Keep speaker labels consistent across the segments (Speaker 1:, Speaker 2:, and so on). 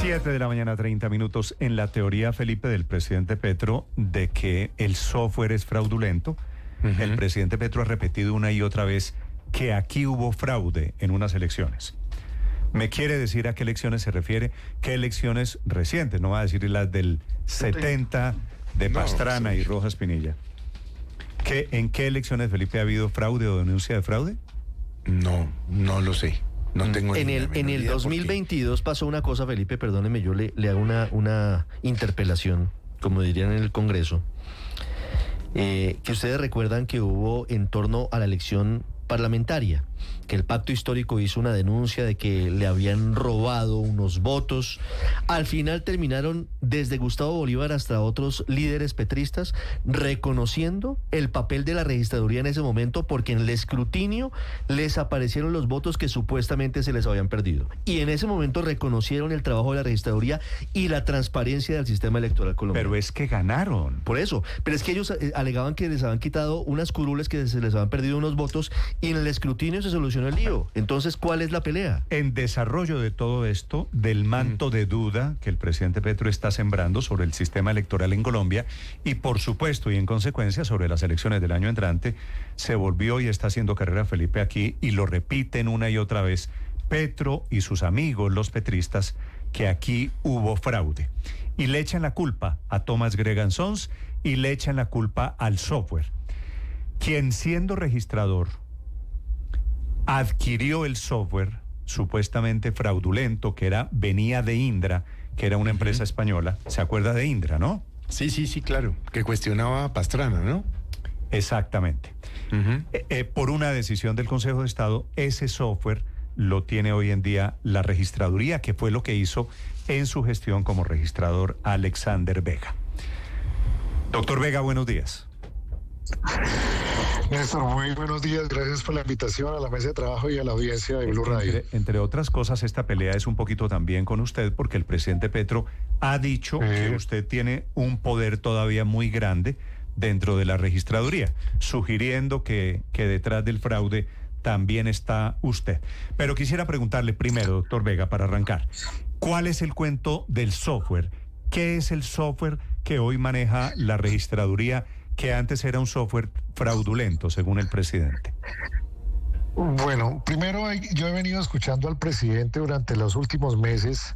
Speaker 1: 7:30 a.m. En la teoría, Felipe, del presidente Petro de que el software es fraudulento, el presidente Petro ha repetido una y otra vez que aquí hubo fraude en unas elecciones. ¿Me quiere decir a qué elecciones se refiere? ¿Qué elecciones recientes? No va a decir las del 70 de Pastrana y Rojas Pinilla. ¿En qué elecciones, Felipe, ha habido fraude o denuncia de fraude?
Speaker 2: No lo sé. No tengo
Speaker 3: en el 2022 pasó una cosa, Felipe, perdóneme, yo le hago una interpelación, como dirían en el Congreso, que ustedes recuerdan que hubo en torno a la elección parlamentaria, que el Pacto Histórico hizo una denuncia de que le habían robado unos votos. Al final terminaron, desde Gustavo Bolívar hasta otros líderes petristas, reconociendo el papel de la registraduría en ese momento, porque en el escrutinio les aparecieron los votos que supuestamente se les habían perdido. Y en ese momento reconocieron el trabajo de la registraduría y la transparencia del sistema electoral colombiano.
Speaker 1: Pero es que ganaron.
Speaker 3: Por eso. Pero es que ellos alegaban que les habían quitado unas curules, que se les habían perdido unos votos, y en el escrutinio se solucionó el lío. Entonces, ¿cuál es la pelea?
Speaker 1: En desarrollo de todo esto, del manto de duda que el presidente Petro está sembrando sobre el sistema electoral en Colombia y, por supuesto, y en consecuencia, sobre las elecciones del año entrante, se volvió y está haciendo carrera Felipe aquí, y lo repiten una y otra vez Petro y sus amigos, los petristas, que aquí hubo fraude. Y le echan la culpa a Thomas Gregan Sons y le echan la culpa al software. Quien, siendo registrador, adquirió el software supuestamente fraudulento, que venía de Indra, que era una empresa española. ¿Se acuerda de Indra, no?
Speaker 2: Sí, claro. Que cuestionaba a Pastrana, ¿no?
Speaker 1: Exactamente. Por una decisión del Consejo de Estado, ese software lo tiene hoy en día la registraduría, que fue lo que hizo en su gestión como registrador Alexander Vega. Doctor Vega, buenos días.
Speaker 4: Néstor, muy buenos días, gracias por la invitación a la mesa de trabajo y a la audiencia de Blue Radio.
Speaker 1: Entre otras cosas, esta pelea es un poquito también con usted, porque el presidente Petro ha dicho que usted tiene un poder todavía muy grande dentro de la registraduría, sugiriendo que detrás del fraude también está usted. Pero quisiera preguntarle primero, doctor Vega, para arrancar, ¿cuál es el cuento del software? ¿Qué es el software que hoy maneja la registraduría, que antes era un software fraudulento, según el presidente?
Speaker 4: Bueno, primero yo he venido escuchando al presidente durante los últimos meses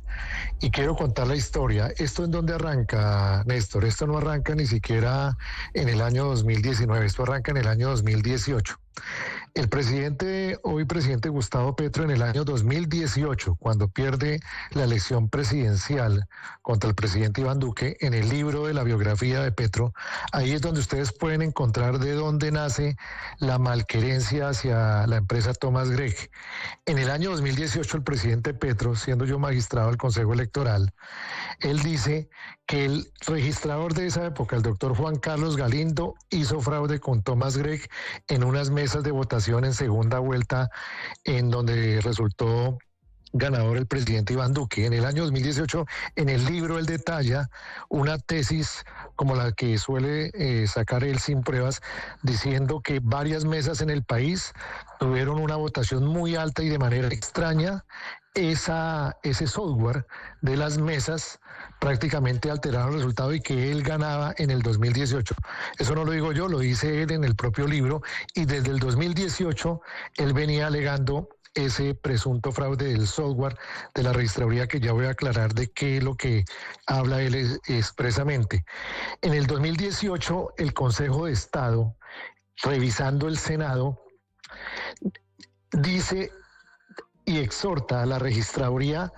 Speaker 4: y quiero contar la historia. ¿Esto en dónde arranca, Néstor? Esto no arranca ni siquiera en el año 2019, esto arranca en el año 2018. El presidente, hoy presidente Gustavo Petro, en el año 2018, cuando pierde la elección presidencial contra el presidente Iván Duque, en el libro de la biografía de Petro, ahí es donde ustedes pueden encontrar de dónde nace la malquerencia hacia la empresa Thomas Gregg. En el año 2018, el presidente Petro, siendo yo magistrado del Consejo Electoral, él dice que el registrador de esa época, el doctor Juan Carlos Galindo, hizo fraude con Thomas Gregg en unas mesas de votación en segunda vuelta, en donde resultó ganador el presidente Iván Duque. En el año 2018, en el libro él detalla una tesis como la que suele sacar él sin pruebas, diciendo que varias mesas en el país tuvieron una votación muy alta y de manera extraña ese software de las mesas prácticamente alteraron el resultado y que él ganaba en el 2018. Eso no lo digo yo, lo dice él en el propio libro, y desde el 2018 él venía alegando ese presunto fraude del software de la registraduría, que ya voy a aclarar de qué es lo que habla él expresamente. En el 2018, el Consejo de Estado, revisando el Senado, dice y exhorta a la registraduría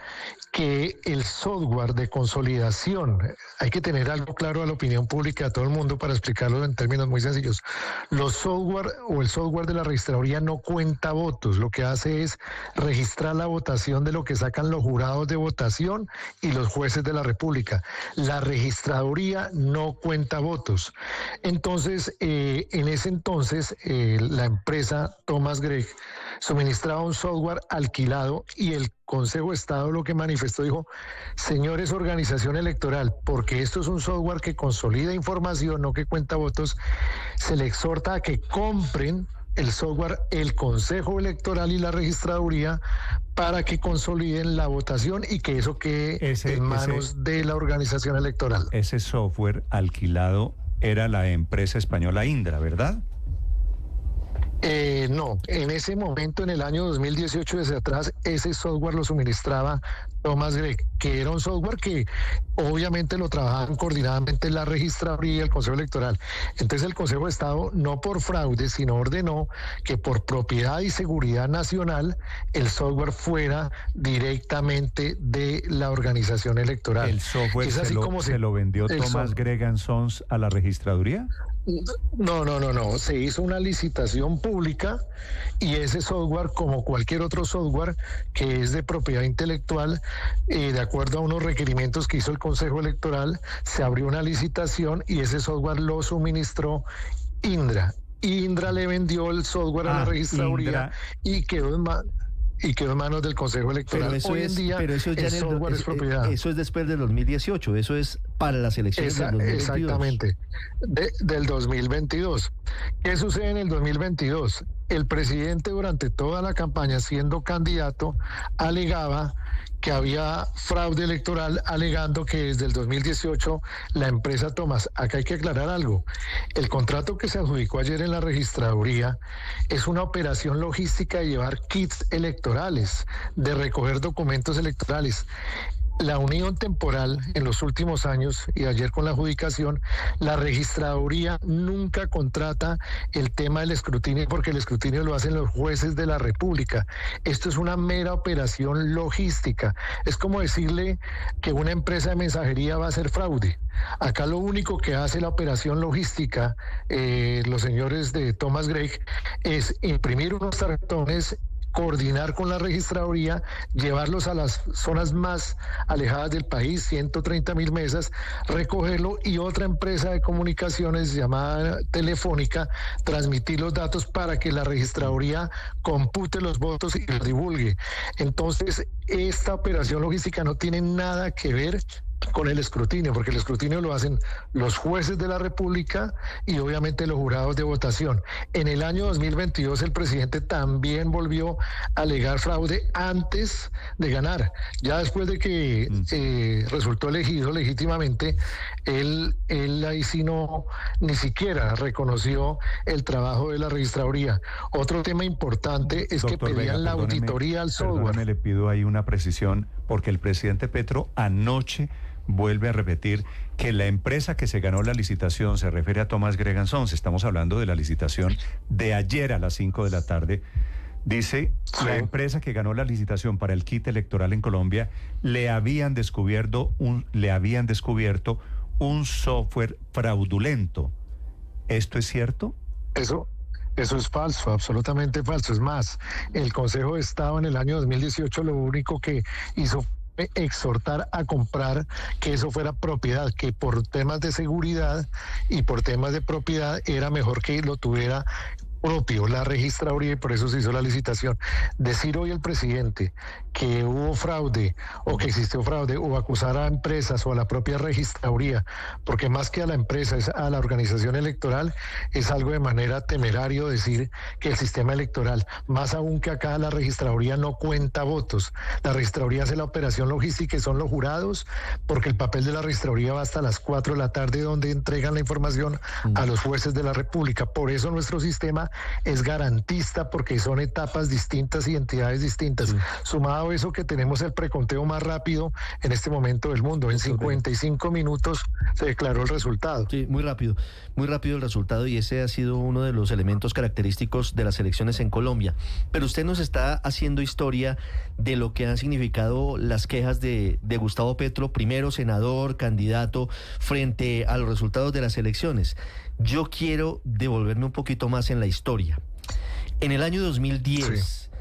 Speaker 4: que el software de consolidación, hay que tener algo claro a la opinión pública, a todo el mundo, para explicarlo en términos muy sencillos. Los software o el software de la registraduría no cuenta votos, lo que hace es registrar la votación de lo que sacan los jurados de votación y los jueces de la República. La registraduría no cuenta votos. Entonces, en ese entonces, la empresa Thomas Gregg suministraba un software alquilado y el Consejo de Estado lo que manifestó, dijo: señores, organización electoral, porque esto es un software que consolida información, no que cuenta votos, se le exhorta a que compren el software el Consejo Electoral y la Registraduría para que consoliden la votación y que eso quede en manos de la organización electoral.
Speaker 1: Ese software alquilado era la empresa española Indra, ¿verdad?
Speaker 4: No, en ese momento, en el año 2018, desde atrás, ese software lo suministraba Thomas Gregg, que era un software que obviamente lo trabajaban coordinadamente la Registraduría y el Consejo Electoral. Entonces el Consejo de Estado, no por fraude, sino ordenó que por propiedad y seguridad nacional el software fuera directamente de la organización electoral.
Speaker 1: ¿El software se lo vendió Thomas Gregg & Sons a la Registraduría?
Speaker 4: No. Se hizo una licitación pública y ese software, como cualquier otro software que es de propiedad intelectual, de acuerdo a unos requerimientos que hizo el Consejo Electoral, se abrió una licitación y ese software lo suministró Indra. Indra le vendió el software a la Registraduría y quedó en manos del Consejo Electoral. Hoy en día el software es propiedad.
Speaker 3: Eso es después del 2018, eso es para las elecciones del 2022.
Speaker 4: Exactamente, del 2022. ¿Qué sucede en el 2022? El presidente durante toda la campaña, siendo candidato, alegaba que había fraude electoral, alegando que desde el 2018 la empresa Thomas, acá hay que aclarar algo, el contrato que se adjudicó ayer en la Registraduría es una operación logística de llevar kits electorales, de recoger documentos electorales. La unión temporal en los últimos años y ayer con la adjudicación, la Registraduría nunca contrata el tema del escrutinio porque el escrutinio lo hacen los jueces de la República. Esto es una mera operación logística. Es como decirle que una empresa de mensajería va a hacer fraude. Acá lo único que hace la operación logística, los señores de Thomas Gregg, es imprimir unos tarjetones, coordinar con la Registraduría, llevarlos a las zonas más alejadas del país, 130.000 mesas, recogerlo y otra empresa de comunicaciones llamada Telefónica transmitir los datos para que la Registraduría compute los votos y los divulgue. Entonces, esta operación logística no tiene nada que ver con el escrutinio, porque el escrutinio lo hacen los jueces de la República y obviamente los jurados de votación. En el año 2022 el presidente también volvió a alegar fraude antes de ganar. Ya después de que resultó elegido legítimamente, él ahí sí no, ni siquiera reconoció el trabajo de la Registraduría. Otro tema importante es que pedían la auditoría al software.
Speaker 1: Le pido ahí una precisión, porque el presidente Petro anoche vuelve a repetir que la empresa que se ganó la licitación se refiere a Thomas Gregg & Sons. Estamos hablando de la licitación de ayer a las 5 de la tarde. Dice, la empresa que ganó la licitación para el kit electoral en Colombia le habían descubierto un software fraudulento. ¿Esto es cierto?
Speaker 4: Eso es falso, absolutamente falso. Es más, el Consejo de Estado en el año 2018 lo único que hizo exhortar a comprar que eso fuera propiedad, que por temas de seguridad y por temas de propiedad era mejor que lo tuviera propio la Registraduría, y por eso se hizo la licitación. Decir hoy el presidente que hubo fraude o que existió fraude, o acusar a empresas o a la propia Registraduría, porque más que a la empresa es a la organización electoral, es algo de manera temerario decir que el sistema electoral, más aún que acá la Registraduría no cuenta votos. La Registraduría hace la operación logística y son los jurados, porque el papel de la Registraduría va hasta las 4 de la tarde, donde entregan la información a los jueces de la República. Por eso nuestro sistema es garantista, porque son etapas distintas y entidades distintas. Sumado a eso, que tenemos el preconteo más rápido en este momento del mundo. En 55 minutos se declaró el resultado.
Speaker 3: Sí, muy rápido el resultado, y ese ha sido uno de los elementos característicos de las elecciones en Colombia. Pero usted nos está haciendo historia de lo que han significado las quejas de Gustavo Petro, primero senador, candidato, frente a los resultados de las elecciones. Yo quiero devolverme un poquito más en la historia. En el año 2010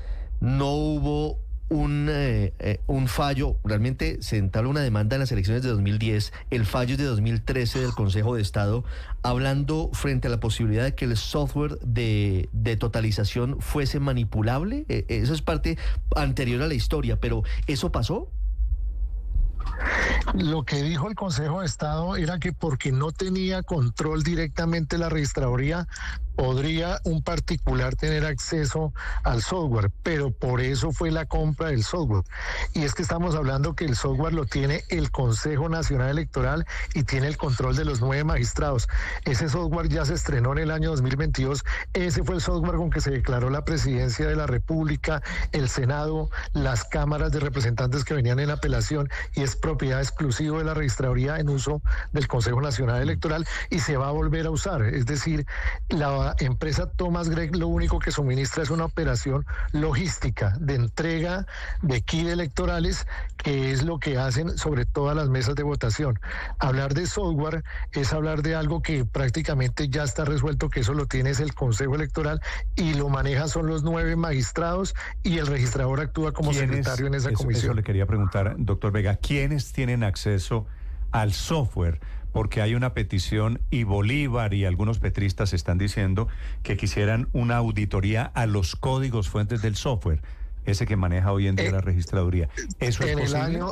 Speaker 3: no hubo un fallo, realmente se entabló una demanda en las elecciones de 2010, el fallo es de 2013 del Consejo de Estado, hablando frente a la posibilidad de que el software de totalización fuese manipulable. Eso es parte anterior a la historia, pero ¿eso pasó?
Speaker 4: Lo que dijo el Consejo de Estado era que porque no tenía control directamente la Registraduría, podría un particular tener acceso al software, pero por eso fue la compra del software. Y es que estamos hablando que el software lo tiene el Consejo Nacional Electoral y tiene el control de los 9 magistrados. Ese software ya se estrenó en el año 2022. Ese fue el software con que se declaró la presidencia de la República, el Senado, las cámaras de representantes que venían en apelación, y es propiedad exclusiva de la registraduría en uso del Consejo Nacional Electoral, y se va a volver a usar. Es decir, la empresa Thomas Gregg lo único que suministra es una operación logística de entrega de kits electorales, que es lo que hacen sobre todas las mesas de votación. Hablar de software es hablar de algo que prácticamente ya está resuelto, que eso lo tiene es el Consejo Electoral y lo manejan son los 9 magistrados, y el registrador actúa como secretario en esa comisión.
Speaker 1: Eso le quería preguntar, doctor Vega, ¿quiénes tienen acceso al software? Porque hay una petición y Bolívar y algunos petristas están diciendo que quisieran una auditoría a los códigos fuentes del software, ese que maneja hoy en día la registraduría. ¿Eso es posible?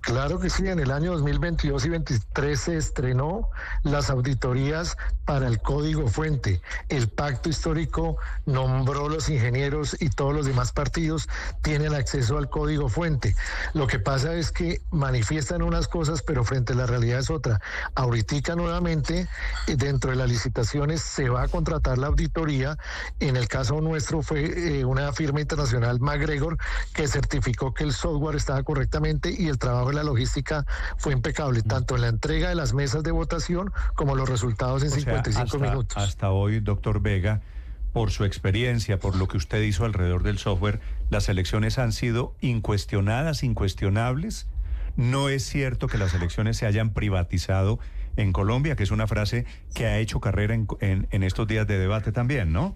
Speaker 4: Claro que sí, en el año 2022 y 2023 se estrenó las auditorías para el código fuente. El pacto histórico nombró los ingenieros y todos los demás partidos tienen acceso al código fuente. Lo que pasa es que manifiestan unas cosas, pero frente a la realidad es otra. Ahorita nuevamente, dentro de las licitaciones se va a contratar la auditoría. En el caso nuestro fue una firma internacional, MacGregor, que certificó que el software estaba correctamente y el trabajo de la logística fue impecable, tanto en la entrega de las mesas de votación como los resultados en 55 minutos.
Speaker 1: Hasta hoy, doctor Vega, por su experiencia, por lo que usted hizo alrededor del software, las elecciones han sido incuestionadas, incuestionables. No es cierto que las elecciones se hayan privatizado en Colombia, que es una frase que ha hecho carrera en estos días de debate también, ¿no?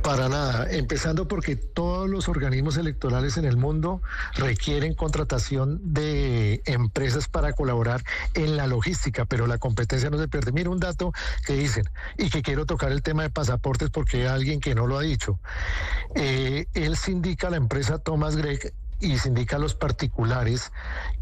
Speaker 4: Para nada, empezando porque todos los organismos electorales en el mundo requieren contratación de empresas para colaborar en la logística, pero la competencia no se pierde. Mira un dato que dicen, y que quiero tocar el tema de pasaportes porque hay alguien que no lo ha dicho. Él sindica a la empresa Thomas Gregg y se indica a los particulares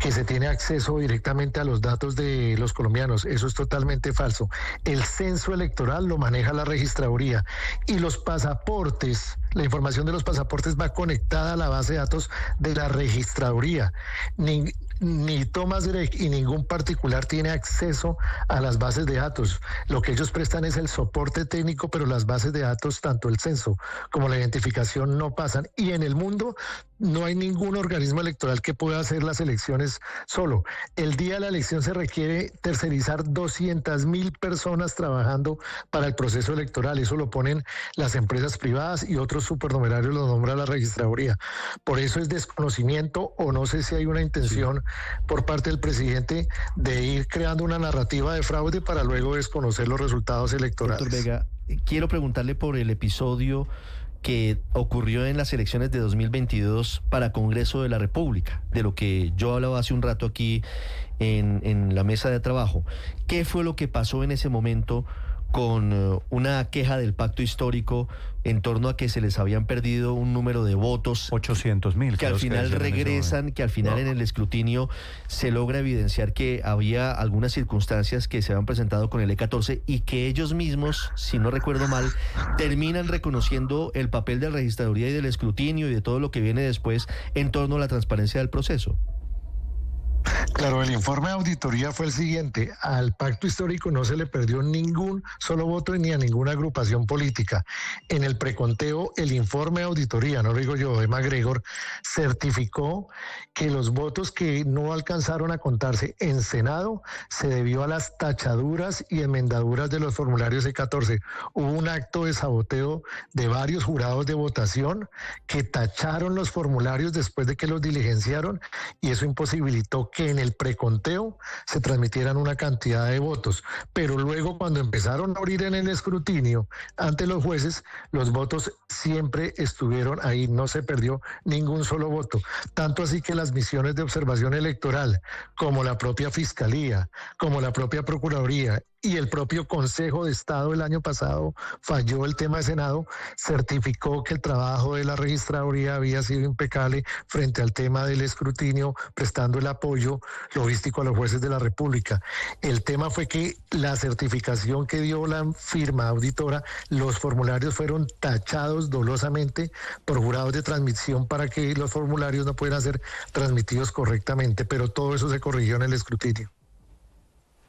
Speaker 4: que se tiene acceso directamente a los datos de los colombianos. Eso es totalmente falso. El censo electoral lo maneja la registraduría y los pasaportes, la información de los pasaportes va conectada a la base de datos de la registraduría. Ni Thomas Gregg y ningún particular tiene acceso a las bases de datos. Lo que ellos prestan es el soporte técnico, pero las bases de datos, tanto el censo como la identificación, no pasan. Y en el mundo no hay ningún organismo electoral que pueda hacer las elecciones solo. El día de la elección se requiere tercerizar 200.000 personas trabajando para el proceso electoral. Eso lo ponen las empresas privadas y otros supernumerarios lo nombra la registraduría. Por eso es desconocimiento, o no sé si hay una intención por parte del presidente de ir creando una narrativa de fraude para luego desconocer los resultados electorales.
Speaker 3: Doctor Vega, quiero preguntarle por el episodio que ocurrió en las elecciones de 2022 para Congreso de la República, de lo que yo hablaba hace un rato aquí en la mesa de trabajo. ¿Qué fue lo que pasó en ese momento con una queja del pacto histórico en torno a que se les habían perdido un número de votos?
Speaker 1: 800.000.
Speaker 3: Que al final regresan, que al final en el escrutinio se logra evidenciar que había algunas circunstancias que se habían presentado con el E14 y que ellos mismos, si no recuerdo mal, terminan reconociendo el papel de la registraduría y del escrutinio y de todo lo que viene después en torno a la transparencia del proceso.
Speaker 4: Claro, el informe de auditoría fue el siguiente: al pacto histórico no se le perdió ningún solo voto ni a ninguna agrupación política. En el preconteo, el informe de auditoría, no lo digo yo, de MacGregor, certificó que los votos que no alcanzaron a contarse en Senado se debió a las tachaduras y enmendaduras de los formularios E14. Hubo un acto de saboteo de varios jurados de votación que tacharon los formularios después de que los diligenciaron, y eso imposibilitó que en el preconteo se transmitieran una cantidad de votos, pero luego cuando empezaron a abrir en el escrutinio ante los jueces, los votos siempre estuvieron ahí, no se perdió ningún solo voto, tanto así que las misiones de observación electoral, como la propia Fiscalía, como la propia Procuraduría y el propio Consejo de Estado el año pasado falló el tema de Senado, certificó que el trabajo de la registraduría había sido impecable frente al tema del escrutinio, prestando el apoyo logístico a los jueces de la República. El tema fue que la certificación que dio la firma auditora, los formularios fueron tachados dolosamente por jurados de transmisión para que los formularios no pudieran ser transmitidos correctamente, pero todo eso se corrigió en el escrutinio.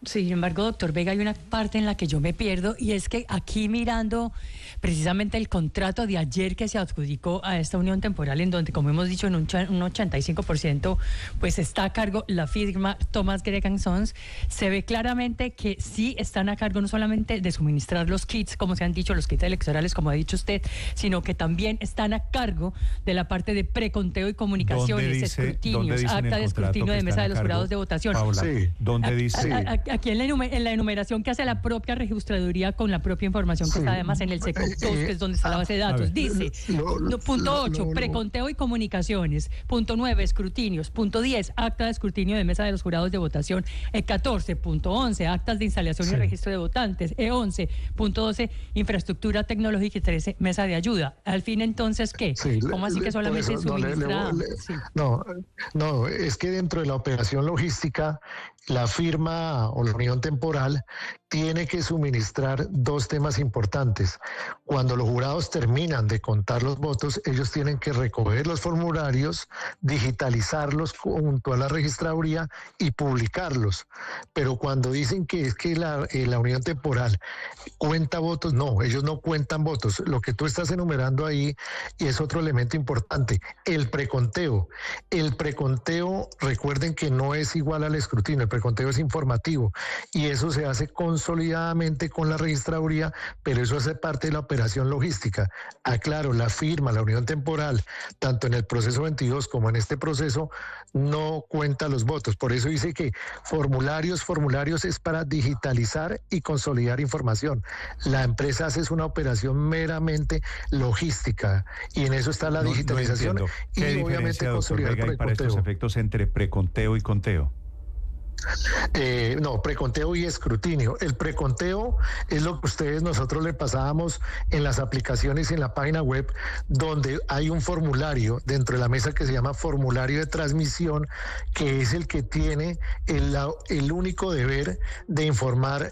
Speaker 5: Sin embargo, doctor Vega, hay una parte en la que yo me pierdo y es que aquí mirando precisamente el contrato de ayer que se adjudicó a esta unión temporal en donde, como hemos dicho, en un 85% pues está a cargo la firma Thomas Gregg & Sons, se ve claramente que sí están a cargo no solamente de suministrar los kits, como se han dicho, los kits electorales, como ha dicho usted, sino que también están a cargo de la parte de preconteo y comunicaciones, escrutinios, acta de escrutinio de mesa de los jurados de votación.
Speaker 1: Paula, sí. ¿Dónde dice?
Speaker 5: Aquí en la enumeración que hace la propia registraduría con la propia información que está además en el SECOP 2, que es donde está la base de datos, dice, punto 8, preconteo y comunicaciones, punto 9, escrutinios, punto 10, acta de escrutinio de mesa de los jurados de votación, 14, punto 11, actas de instalación y registro de votantes, 11, punto 12, infraestructura tecnológica y 13, mesa de ayuda. Al fin, entonces, ¿qué? ¿Cómo así que solamente suministra?
Speaker 4: No, es que dentro de la operación logística, la firma o la unión temporal tiene que suministrar dos temas importantes. Cuando los jurados terminan de contar los votos, ellos tienen que recoger los formularios, digitalizarlos junto a la registraduría y publicarlos. Pero cuando dicen que es que la unión temporal cuenta votos, no, ellos no cuentan votos. Lo que tú estás enumerando ahí, y es otro elemento importante, el preconteo. El preconteo, recuerden que no es igual al escrutinio, el preconteo es informativo y eso se hace consolidadamente con la registraduría, pero eso hace parte de la operación logística. Aclaro, la firma, la unión temporal, tanto en el proceso 22 como en este proceso, no cuenta los votos. Por eso dice que formularios es para digitalizar y consolidar información. La empresa hace una operación meramente logística y en eso está la digitalización y obviamente consolidar el preconteo.
Speaker 1: Para estos efectos entre preconteo y conteo?
Speaker 4: No, preconteo y escrutinio. El preconteo es lo que nosotros le pasábamos en las aplicaciones y en la página web, donde hay un formulario dentro de la mesa que se llama formulario de transmisión, que es el que tiene el único deber de informar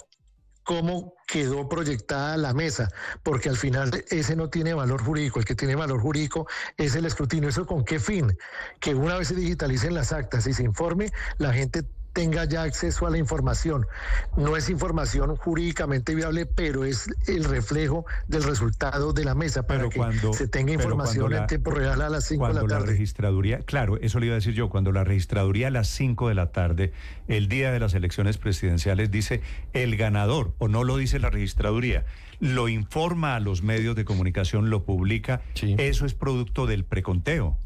Speaker 4: cómo quedó proyectada la mesa, porque al final ese no tiene valor jurídico, el que tiene valor jurídico es el escrutinio. ¿Eso con qué fin? Que una vez se digitalicen las actas y se informe, la gente tenga ya acceso a la información. No es información jurídicamente viable, pero es el reflejo del resultado de la mesa para que se tenga información en tiempo real a las 5 de la tarde.
Speaker 1: Cuando la registraduría, claro, eso le iba a decir yo, cuando la registraduría a las 5 de la tarde, el día de las elecciones presidenciales, dice el ganador, o no lo dice la registraduría, lo informa a los medios de comunicación, lo publica, sí. Eso es producto del preconteo.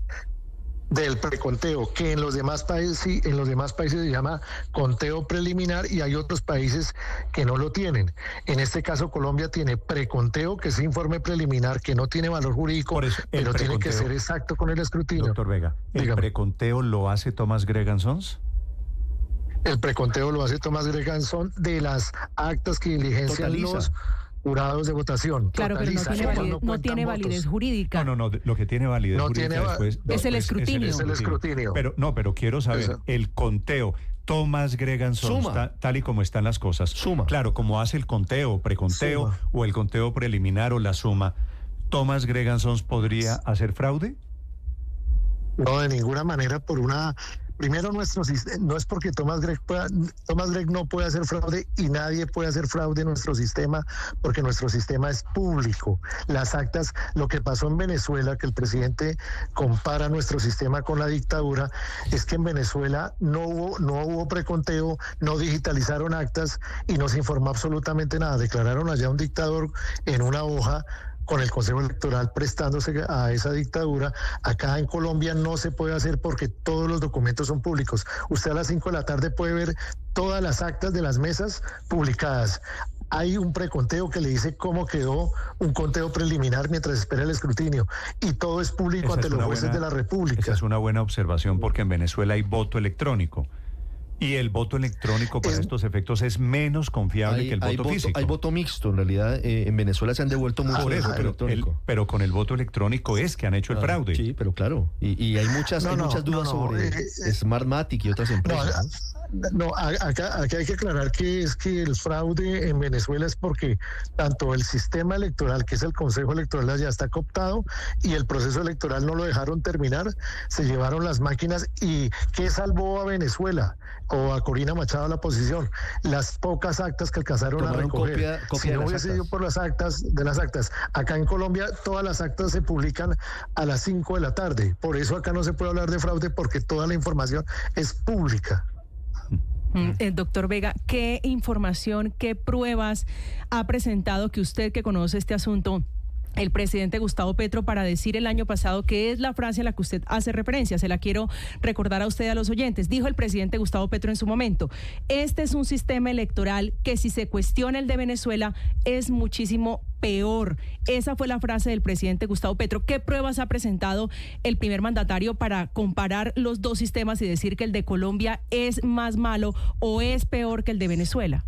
Speaker 4: Del preconteo, que en los demás países se llama conteo preliminar y hay otros países que no lo tienen. En este caso Colombia tiene preconteo, que es informe preliminar que no tiene valor jurídico, pero tiene que ser exacto con el escrutinio.
Speaker 1: Doctor Vega, ¿el preconteo lo hace Thomas Gregg & Sons?
Speaker 4: El preconteo lo hace Thomas Gregg & Sons de las actas que diligencian los jurados de votación.
Speaker 5: Claro, totaliza, pero no tiene validez jurídica.
Speaker 1: No, lo que tiene validez jurídica
Speaker 5: es el escrutinio.
Speaker 4: Es el escrutinio.
Speaker 1: Pero quiero saber, el conteo, Thomas Gregg & Sons, tal y como están las cosas.
Speaker 3: Suma.
Speaker 1: Claro, como hace el conteo, preconteo, suma, o el conteo preliminar o la suma, ¿Thomas Gregg & Sons podría hacer fraude?
Speaker 4: No, de ninguna manera, primero, no es porque Thomas Gregg no puede hacer fraude y nadie puede hacer fraude en nuestro sistema, porque nuestro sistema es público. Las actas, lo que pasó en Venezuela, que el presidente compara nuestro sistema con la dictadura, es que en Venezuela no hubo preconteo, no digitalizaron actas y no se informó absolutamente nada. Declararon allá un dictador en una hoja con el Consejo Electoral prestándose a esa dictadura. Acá en Colombia no se puede hacer porque todos los documentos son públicos. Usted a las 5 de la tarde puede ver todas las actas de las mesas publicadas. Hay un preconteo que le dice cómo quedó un conteo preliminar mientras espera el escrutinio y todo es público ante los jueces de la República.
Speaker 1: Esa es una buena observación porque en Venezuela hay voto electrónico Y el voto electrónico para estos efectos es menos confiable que el voto físico.
Speaker 3: Hay voto mixto, en realidad en Venezuela se han devuelto mucho
Speaker 1: Por eso,
Speaker 3: voto electrónico.
Speaker 1: pero con el voto electrónico es que han hecho el fraude.
Speaker 3: Sí, pero claro, y hay muchas dudas sobre Smartmatic y otras empresas.
Speaker 4: Acá hay que aclarar que es que el fraude en Venezuela es porque tanto el sistema electoral, que es el Consejo Electoral, ya está cooptado, y el proceso electoral no lo dejaron terminar, se llevaron las máquinas. ¿Y qué salvó a Venezuela o a Corina Machado la posición? Las pocas actas que alcanzaron a recoger.
Speaker 3: Copia
Speaker 4: si no hubiese sido por las actas, acá en Colombia todas las actas se publican a las 5 de la tarde. Por eso acá no se puede hablar de fraude, porque toda la información es pública.
Speaker 6: Doctor Vega, ¿qué información, qué pruebas ha presentado, que usted, que conoce este asunto, el presidente Gustavo Petro, para decir el año pasado, que es la frase a la que usted hace referencia? Se la quiero recordar a usted y a los oyentes. Dijo el presidente Gustavo Petro en su momento: este es un sistema electoral que, si se cuestiona el de Venezuela, es muchísimo peor. Esa fue la frase del presidente Gustavo Petro. ¿Qué pruebas ha presentado el primer mandatario para comparar los dos sistemas y decir que el de Colombia es más malo o es peor que el de Venezuela?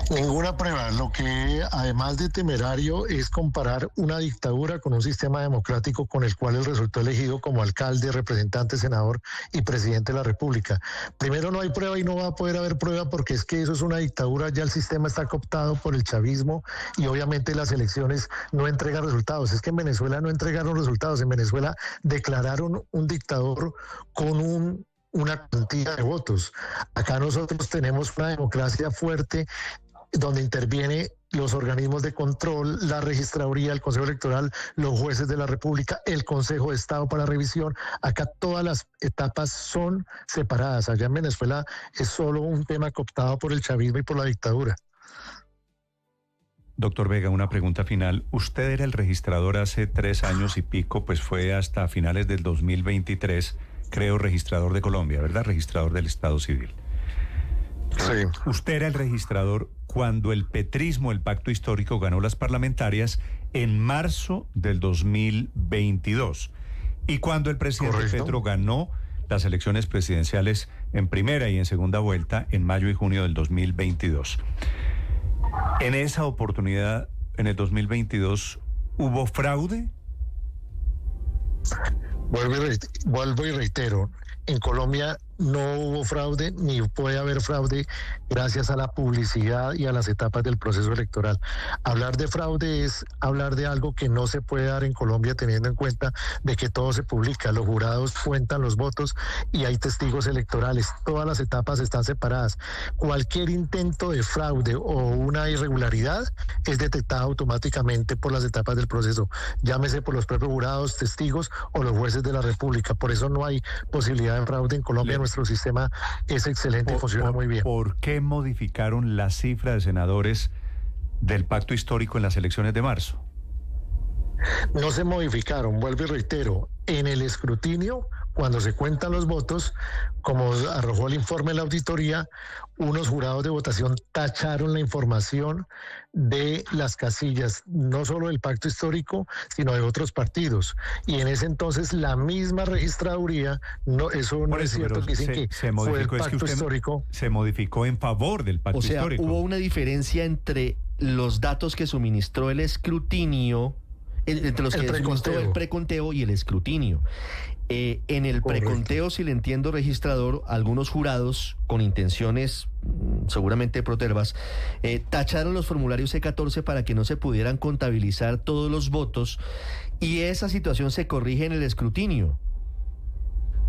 Speaker 4: Ninguna prueba. Lo que, además de temerario, es comparar una dictadura con un sistema democrático con el cual él resultó elegido como alcalde, representante, senador y presidente de la República. Primero, no hay prueba y no va a poder haber prueba, porque es que eso es una dictadura. Ya el sistema está cooptado por el chavismo y obviamente las elecciones no entregan resultados. Es que en Venezuela no entregaron resultados. En Venezuela declararon un dictador con una cantidad de votos. Acá nosotros tenemos una democracia fuerte, donde interviene los organismos de control, la registraduría, el Consejo Electoral, los jueces de la República, el Consejo de Estado para revisión. Acá todas las etapas son separadas. Allá en Venezuela es solo un tema cooptado por el chavismo y por la dictadura.
Speaker 1: Doctor Vega, una pregunta final. Usted era el registrador hace 3 años y pico, pues fue hasta finales del 2023, creo, registrador de Colombia, ¿verdad? Registrador del Estado Civil.
Speaker 4: Sí.
Speaker 1: Usted era el registrador cuando el petrismo, el pacto histórico, ganó las parlamentarias en marzo del 2022. Y cuando el presidente Petro ganó las elecciones presidenciales en primera y en segunda vuelta en mayo y junio del 2022. En esa oportunidad, en el 2022, ¿hubo fraude?
Speaker 4: Vuelvo y reitero, en Colombia no hubo fraude ni puede haber fraude gracias a la publicidad y a las etapas del proceso electoral. Hablar de fraude es hablar de algo que no se puede dar en Colombia, teniendo en cuenta de que todo se publica, los jurados cuentan los votos y hay testigos electorales, todas las etapas están separadas. Cualquier intento de fraude o una irregularidad es detectada automáticamente por las etapas del proceso, llámese por los propios jurados, testigos o los jueces de la República. Por eso no hay posibilidad de fraude en Colombia. Nuestro sistema es excelente y funciona muy bien.
Speaker 1: ¿Por qué modificaron la cifra de senadores del pacto histórico en las elecciones de marzo?
Speaker 4: No se modificaron, vuelvo y reitero, en el escrutinio, cuando se cuentan los votos, como arrojó el informe de la auditoría, unos jurados de votación tacharon la información de las casillas, no solo del pacto histórico, sino de otros partidos. Y en ese entonces la misma registraduría, eso no es cierto, dicen que fue el pacto histórico.
Speaker 1: Se modificó en favor del pacto histórico.
Speaker 3: Hubo una diferencia entre los datos que suministró el escrutinio, entre los que suministró el preconteo y el escrutinio. En el preconteo, si le entiendo, registrador, algunos jurados con intenciones seguramente protervas tacharon los formularios C14 para que no se pudieran contabilizar todos los votos, y esa situación se corrige en el escrutinio.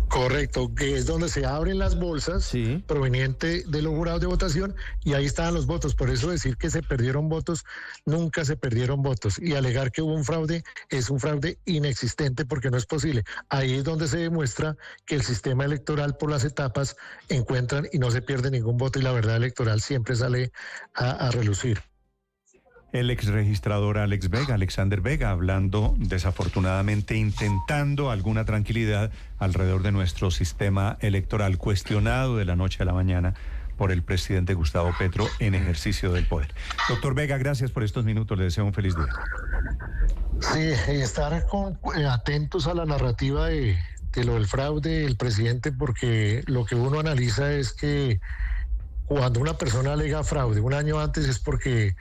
Speaker 4: Correcto, que es donde se abren las bolsas proveniente de los jurados de votación y ahí estaban los votos. Por eso decir que se perdieron votos, nunca se perdieron votos. Y alegar que hubo un fraude es un fraude inexistente, porque no es posible. Ahí es donde se demuestra que el sistema electoral por las etapas encuentran y no se pierde ningún voto, y la verdad electoral siempre sale a relucir.
Speaker 1: El exregistrador Alexander Vega, hablando, desafortunadamente, intentando alguna tranquilidad alrededor de nuestro sistema electoral, cuestionado de la noche a la mañana por el presidente Gustavo Petro en ejercicio del poder. Doctor Vega, gracias por estos minutos, le deseo un feliz día.
Speaker 4: Sí, y estar atentos a la narrativa de que lo del fraude, el presidente, porque lo que uno analiza es que cuando una persona alega fraude un año antes es porque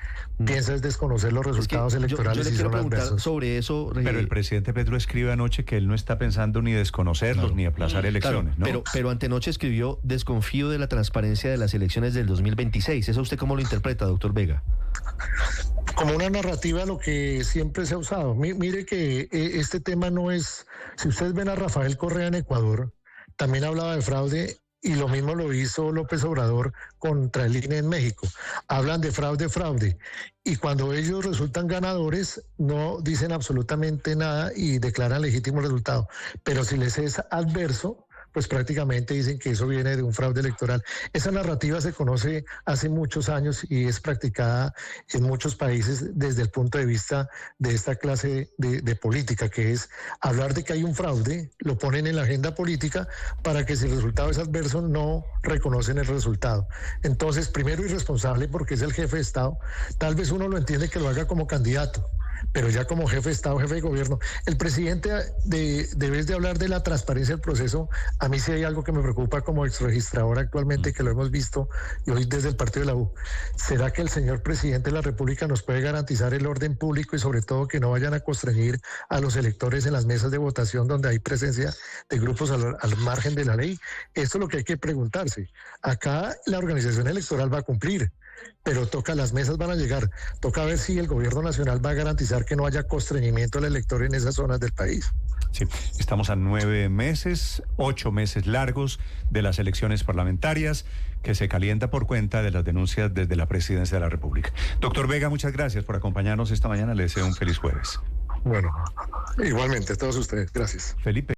Speaker 4: piensa es desconocer los resultados electorales.
Speaker 3: Yo le
Speaker 4: y
Speaker 3: quiero
Speaker 4: son
Speaker 3: preguntar
Speaker 4: adversos.
Speaker 3: sobre eso.
Speaker 1: Pero el presidente Petro escribe anoche que él no está pensando ni desconocerlos ni aplazar elecciones,
Speaker 3: claro,
Speaker 1: ¿no?
Speaker 3: pero antenoche escribió: desconfío de la transparencia de las elecciones del 2026. ¿Eso usted cómo lo interpreta, doctor Vega?
Speaker 4: Como una narrativa lo que siempre se ha usado. Mire que este tema no es... Si ustedes ven a Rafael Correa en Ecuador, también hablaba de fraude y lo mismo lo hizo López Obrador contra el INE en México. Hablan de fraude. Y cuando ellos resultan ganadores, no dicen absolutamente nada y declaran legítimo resultado. Pero si les es adverso, pues prácticamente dicen que eso viene de un fraude electoral. Esa narrativa se conoce hace muchos años y es practicada en muchos países desde el punto de vista de esta clase de política, que es hablar de que hay un fraude, lo ponen en la agenda política para que si el resultado es adverso no reconocen el resultado. Entonces, primero irresponsable porque es el jefe de Estado. Tal vez uno lo entiende que lo haga como candidato, pero ya como jefe de Estado, jefe de gobierno, el presidente, debes de hablar de la transparencia del proceso. A mí sí hay algo que me preocupa como exregistrador actualmente, que lo hemos visto y hoy desde el partido de la U. ¿Será que el señor presidente de la República nos puede garantizar el orden público y sobre todo que no vayan a constreñir a los electores en las mesas de votación donde hay presencia de grupos al margen de la ley? Esto es lo que hay que preguntarse. Acá la organización electoral va a cumplir, pero las mesas van a llegar. Toca ver si el gobierno nacional va a garantizar que no haya constreñimiento al elector en esas zonas del país.
Speaker 1: Sí, estamos a 9 meses, 8 meses largos de las elecciones parlamentarias, que se calienta por cuenta de las denuncias desde la Presidencia de la República. Doctor Vega, muchas gracias por acompañarnos esta mañana. Le deseo un feliz jueves.
Speaker 4: Bueno, igualmente a todos ustedes. Gracias.
Speaker 1: Felipe.